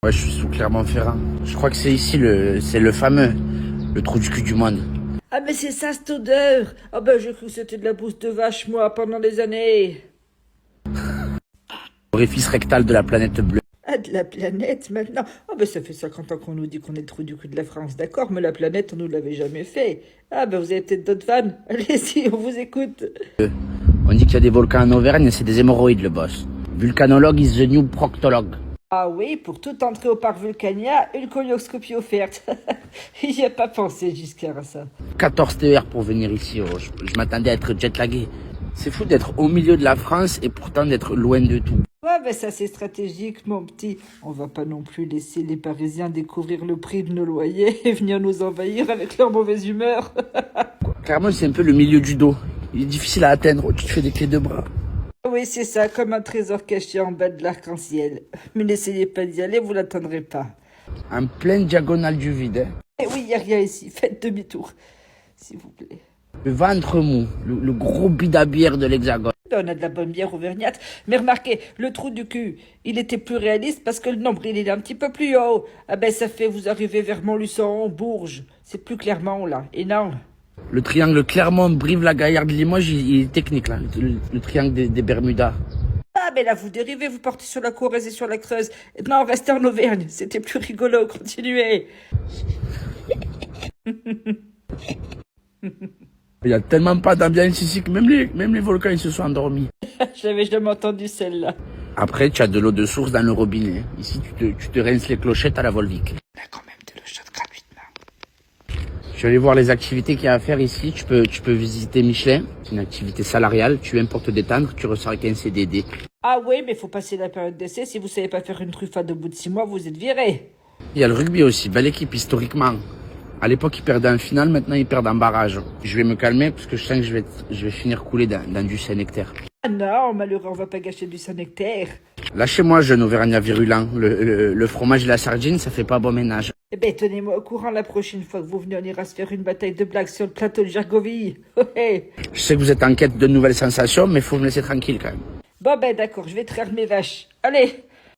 Ouais, je suis sous Clermont-Ferrand. Je crois que c'est ici c'est le fameux, le trou du cul du monde. Ah, mais c'est ça, cette odeur. Ah ben, j'ai cru que c'était de la bouse de vache, moi, pendant des années. Orifice rectal de la planète bleue. Ah, de la planète, maintenant. Ah ben, ça fait 50 ans qu'on nous dit qu'on est le trou du cul de la France, d'accord, mais la planète, on nous l'avait jamais fait. Ah ben, vous avez peut-être d'autres fans. Allez-y, on vous écoute. On dit qu'il y a des volcans en Auvergne, c'est des hémorroïdes, le boss. Vulcanologue is the new proctologue. Ah oui, pour toute entrée au parc Vulcania, une colonoscopie offerte. Il n'y a pas pensé jusqu'à ça. 14 TER pour venir ici. Oh. Je m'attendais à être jetlagué. C'est fou d'être au milieu de la France et pourtant d'être loin de tout. Ouais, ben ça c'est stratégique, mon petit. On va pas non plus laisser les Parisiens découvrir le prix de nos loyers et venir nous envahir avec leur mauvaise humeur. Clairement, c'est un peu le milieu du dos. Il est difficile à atteindre. Tu te fais des clés de bras. Oui, c'est ça, comme un trésor caché en bas de l'arc-en-ciel. Mais n'essayez pas d'y aller, vous l'atteindrez pas. En pleine diagonale du vide. Hein. Eh oui, y a rien ici, faites demi-tour, s'il vous plaît. Le ventre mou. Le gros bide à bière de l'Hexagone. On a de la bonne bière auvergnate. Mais remarquez, le trou du cul, il était plus réaliste parce que le nombril, il est un petit peu plus haut. Ah ben, ça fait vous arrivez vers Montluçon, Bourges. C'est plus clairement là. Et non. Le triangle Clermont-Brive-la-Gaillarde-Limoges, il est technique, là. Le triangle des Bermudas. Ah, mais là, vous dérivez, vous partez sur la Corrèze et sur la Creuse. Non, restez en Auvergne. C'était plus rigolo. Continuez. Il y a tellement pas d'ambiance ici que même les volcans, ils se sont endormis. J'avais jamais entendu celle-là. Après, tu as de l'eau de source dans le robinet. Ici, tu te rinces les clochettes à la Volvic. On a quand même de l'eau chaude gratuitement. Je vais aller voir les activités qu'il y a à faire ici. Tu peux visiter Michelin. C'est une activité salariale. Tu viens pour te détendre. Tu ressors avec un CDD. Ah oui, mais faut passer la période d'essai. Si vous savez pas faire une truffade au bout de 6 mois, vous êtes viré. Il y a le rugby aussi. Belle équipe, historiquement. À l'époque, ils perdaient en finale. Maintenant, ils perdent en barrage. Je vais me calmer parce que je sens que je vais finir coulé dans du Saint-Nectaire. Ah non, malheureux, on va pas gâcher du Saint-Nectaire. Lâchez-moi, jeune Auvergnat virulent. Le fromage et la sardine, ça fait pas bon ménage. Eh ben, tenez-moi au courant la prochaine fois que vous venez, on ira se faire une bataille de blagues sur le plateau de Gergovie. Ouais. Je sais que vous êtes en quête de nouvelles sensations, mais faut me laisser tranquille quand même. Bon ben d'accord, je vais traire mes vaches. Allez.